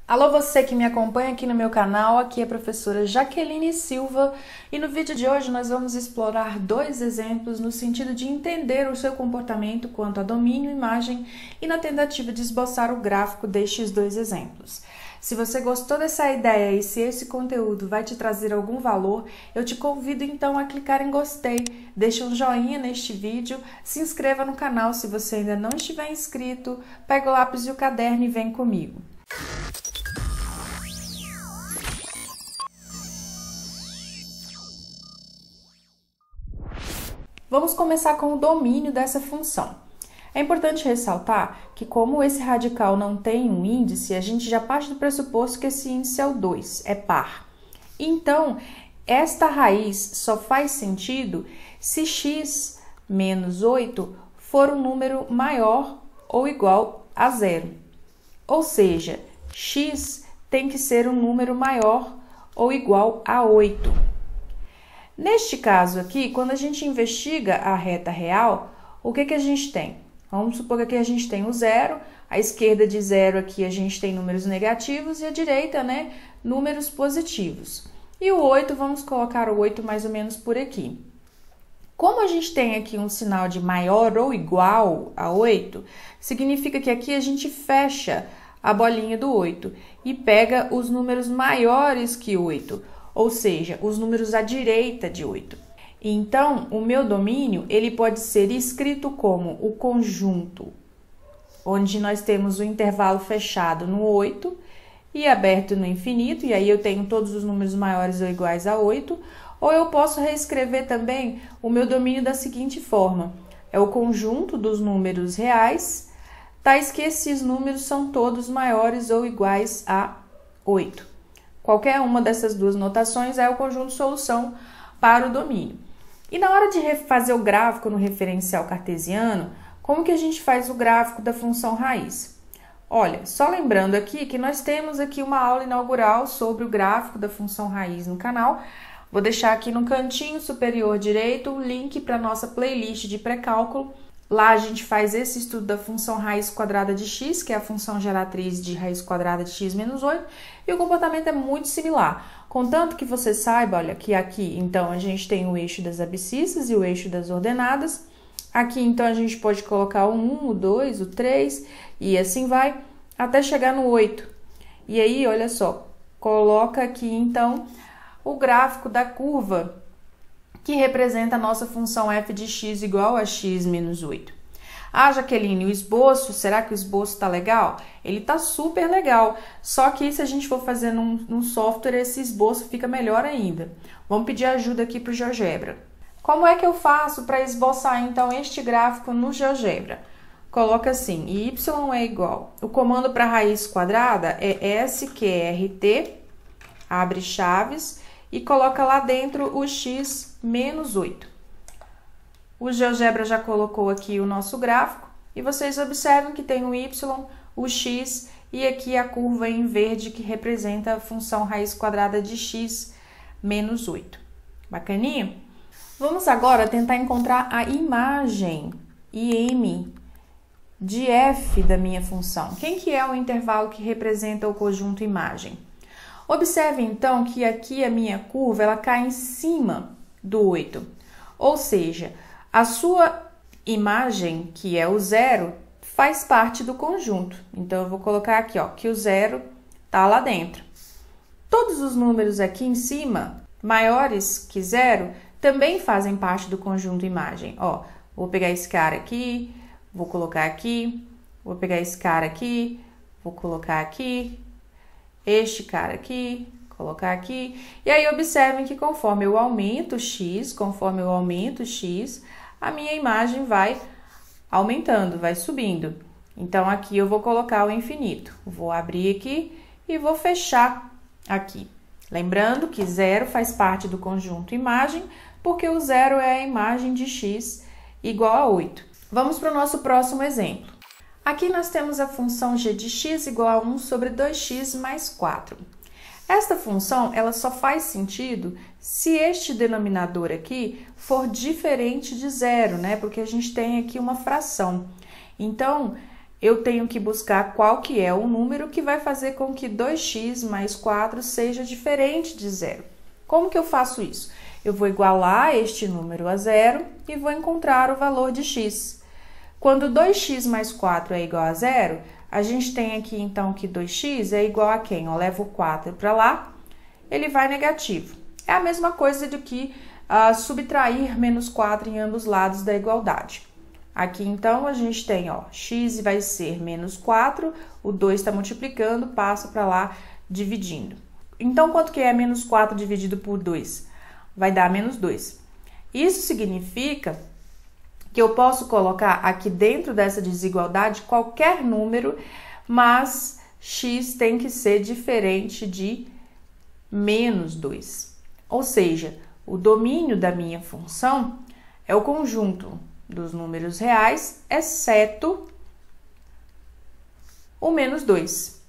Alô, você que me acompanha aqui no meu canal, aqui é a professora Jaqueline Silva e no vídeo de hoje nós vamos explorar dois exemplos no sentido de entender o seu comportamento quanto a domínio, imagem e na tentativa de esboçar o gráfico destes dois exemplos. Se você gostou dessa ideia e se esse conteúdo vai te trazer algum valor, eu te convido então a clicar em gostei, deixe um joinha neste vídeo, se inscreva no canal se você ainda não estiver inscrito, pega o lápis e o caderno e vem comigo. Vamos começar com o domínio dessa função. É importante ressaltar que, como esse radical não tem um índice, a gente já parte do pressuposto que esse índice é o 2, é par. Então, esta raiz só faz sentido se x menos 8 for um número maior ou igual a 0. Ou seja, x tem que ser um número maior ou igual a 8. Neste caso aqui, quando a gente investiga a reta real, o que a gente tem? Vamos supor que aqui a gente tem o 0, à esquerda de 0 aqui a gente tem números negativos e à direita, né, números positivos. E o 8, vamos colocar o 8 mais ou menos por aqui. Como a gente tem aqui um sinal de maior ou igual a 8, significa que aqui a gente fecha a bolinha do 8 e pega os números maiores que 8, ou seja, os números à direita de 8. Então, o meu domínio, ele pode ser escrito como o conjunto, onde nós temos o intervalo fechado no 8 e aberto no infinito, e aí eu tenho todos os números maiores ou iguais a 8, ou eu posso reescrever também o meu domínio da seguinte forma: é o conjunto dos números reais, tais que esses números são todos maiores ou iguais a 8. Qualquer uma dessas duas notações é o conjunto solução para o domínio. E na hora de fazer o gráfico no referencial cartesiano, como que a gente faz o gráfico da função raiz? Olha, só lembrando aqui que nós temos aqui uma aula inaugural sobre o gráfico da função raiz no canal. Vou deixar aqui no cantinho superior direito o link para a nossa playlist de pré-cálculo. Lá a gente faz esse estudo da função raiz quadrada de x, que é a função geratriz de raiz quadrada de x menos 8, e o comportamento é muito similar. Contanto que você saiba, olha, que aqui, então, a gente tem o eixo das abscissas e o eixo das ordenadas. Aqui, então, a gente pode colocar o 1, o 2, o 3, e assim vai, até chegar no 8. E aí, olha só, coloca aqui, então, o gráfico da curva que representa a nossa função f de x igual a x menos 8. Ah, Jaqueline, o esboço, será que o esboço está legal? Ele está super legal, só que se a gente for fazer num software, esse esboço fica melhor ainda. Vamos pedir ajuda aqui para o GeoGebra. Como é que eu faço para esboçar, então, este gráfico no GeoGebra? Coloca assim, y é igual, o comando para raiz quadrada é sqrt, abre chaves, e coloca lá dentro o x menos 8. O GeoGebra já colocou aqui o nosso gráfico e vocês observam que tem o y, o x e aqui a curva em verde que representa a função raiz quadrada de x menos 8. Bacaninho? Vamos agora tentar encontrar a imagem IM de f da minha função. Quem que é o intervalo que representa o conjunto imagem? Observe, então, que aqui a minha curva, ela cai em cima do 8. Ou seja, a sua imagem, que é o 0, faz parte do conjunto. Então, eu vou colocar aqui, ó, que o 0 tá lá dentro. Todos os números aqui em cima, maiores que 0, também fazem parte do conjunto imagem. Ó, vou pegar esse cara aqui, vou colocar aqui, vou pegar esse cara aqui, vou colocar aqui, este cara aqui, colocar aqui. E aí, observem que conforme eu aumento x, a minha imagem vai aumentando, vai subindo. Então, aqui eu vou colocar o infinito. Vou abrir aqui e vou fechar aqui. Lembrando que 0 faz parte do conjunto imagem, porque o 0 é a imagem de x igual a 8. Vamos para o nosso próximo exemplo. Aqui nós temos a função g de x igual a 1 sobre 2x mais 4. Esta função, ela só faz sentido se este denominador aqui for diferente de 0, né? Porque a gente tem aqui uma fração. Então, eu tenho que buscar qual que é o número que vai fazer com que 2x mais 4 seja diferente de zero. Como que eu faço isso? Eu vou igualar este número a zero e vou encontrar o valor de x. Quando 2x mais 4 é igual a zero, a gente tem aqui então que 2x é igual a quem? Eu levo o 4 para lá, ele vai negativo. É a mesma coisa do que subtrair menos 4 em ambos lados da igualdade. Aqui, então, a gente tem, ó, x vai ser menos 4, o 2 está multiplicando, passa para lá, dividindo. Então, quanto que é menos 4 dividido por 2? Vai dar menos 2. Isso significa que eu posso colocar aqui dentro dessa desigualdade qualquer número, mas x tem que ser diferente de menos 2. Ou seja, o domínio da minha função é o conjunto dos números reais, exceto o menos 2.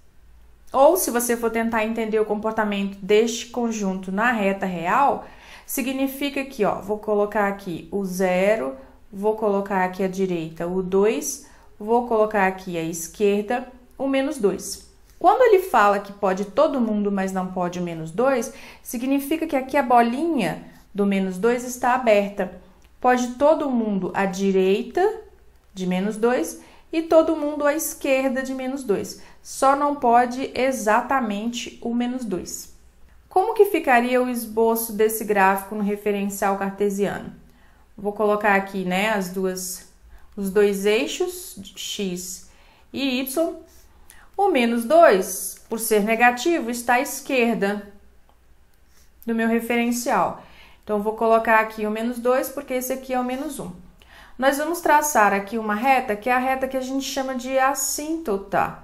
Ou, se você for tentar entender o comportamento deste conjunto na reta real, significa que, ó, vou colocar aqui o 0, vou colocar aqui à direita o 2, vou colocar aqui à esquerda o menos 2. Quando ele fala que pode todo mundo, mas não pode o menos 2, significa que aqui a bolinha do menos 2 está aberta. Pode todo mundo à direita de menos 2 e todo mundo à esquerda de menos 2. Só não pode exatamente o menos 2. Como que ficaria o esboço desse gráfico no referencial cartesiano? Vou colocar aqui, né, os dois eixos, x e y. O menos 2, por ser negativo, está à esquerda do meu referencial. Então, vou colocar aqui o menos 2, porque esse aqui é o menos 1. Nós vamos traçar aqui uma reta, que é a reta que a gente chama de assíntota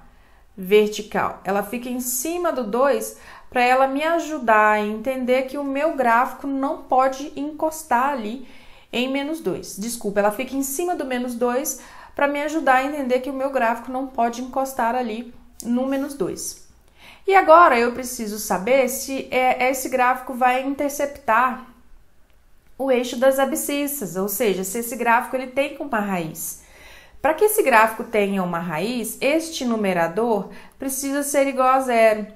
vertical. Ela fica em cima do 2, para ela me ajudar a entender que o meu gráfico não pode encostar ali em menos 2. Desculpa, ela fica em cima do menos 2, para me ajudar a entender que o meu gráfico não pode encostar ali no menos 2. E agora, eu preciso saber se esse gráfico vai interceptar o eixo das abscissas, ou seja, se esse gráfico ele tem uma raiz. Para que esse gráfico tenha uma raiz, este numerador precisa ser igual a zero.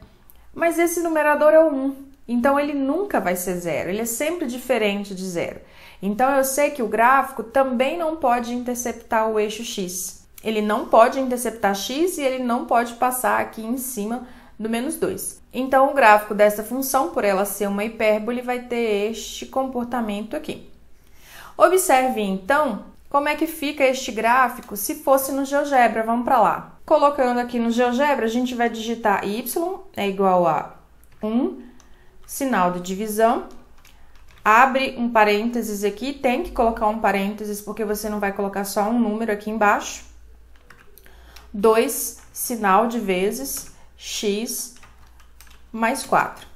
Mas esse numerador é o 1, então ele nunca vai ser zero, ele é sempre diferente de zero. Então, eu sei que o gráfico também não pode interceptar o eixo x. Ele não pode interceptar x e ele não pode passar aqui em cima do menos 2. Então, o gráfico dessa função, por ela ser uma hipérbole, vai ter este comportamento aqui. Observe, então, como é que fica este gráfico se fosse no GeoGebra. Vamos para lá. Colocando aqui no GeoGebra, a gente vai digitar y é igual a 1, sinal de divisão. Abre um parênteses aqui, tem que colocar um parênteses, porque você não vai colocar só um número aqui embaixo. 2, sinal de vezes, x mais 4.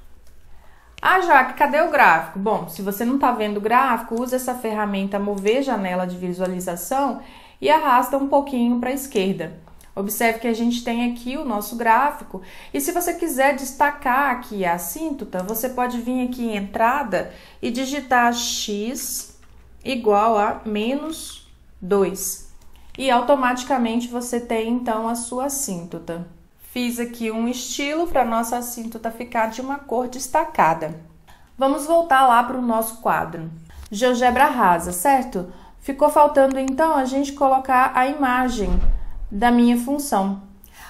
Ah, Jaque, cadê o gráfico? Bom, se você não está vendo o gráfico, use essa ferramenta mover janela de visualização e arrasta um pouquinho para a esquerda. Observe que a gente tem aqui o nosso gráfico. E se você quiser destacar aqui a assíntota, você pode vir aqui em entrada e digitar x igual a menos 2. E automaticamente você tem, então, a sua assíntota. Fiz aqui um estilo para a nossa assíntota ficar de uma cor destacada. Vamos voltar lá para o nosso quadro. GeoGebra rasa, certo? Ficou faltando, então, a gente colocar a imagem da minha função.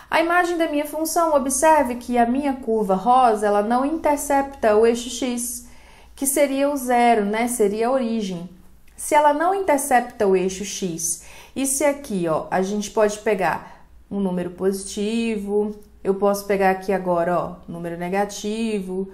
A imagem da minha função, observe que a minha curva rosa, ela não intercepta o eixo x, que seria o zero, né? Seria a origem. Se ela não intercepta o eixo x, e se aqui, ó, a gente pode pegar um número positivo, eu posso pegar aqui agora, ó, número negativo,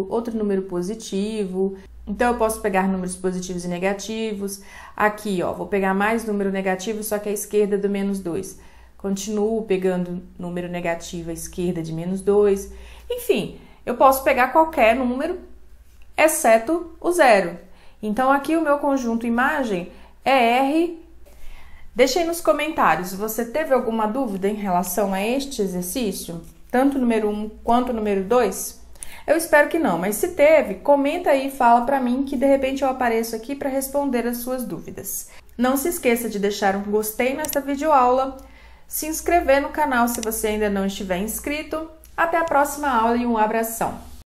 outro número positivo. Então, eu posso pegar números positivos e negativos. Aqui, ó, vou pegar mais número negativo, só que à esquerda do menos 2. Continuo pegando número negativo à esquerda de menos 2. Enfim, eu posso pegar qualquer número, exceto o zero. Então, aqui o meu conjunto imagem é R. Deixe aí nos comentários, você teve alguma dúvida em relação a este exercício? Tanto o número 1 quanto o número 2? Eu espero que não, mas se teve, comenta aí e fala para mim que de repente eu apareço aqui para responder as suas dúvidas. Não se esqueça de deixar um gostei nesta videoaula, se inscrever no canal se você ainda não estiver inscrito. Até a próxima aula e um abração!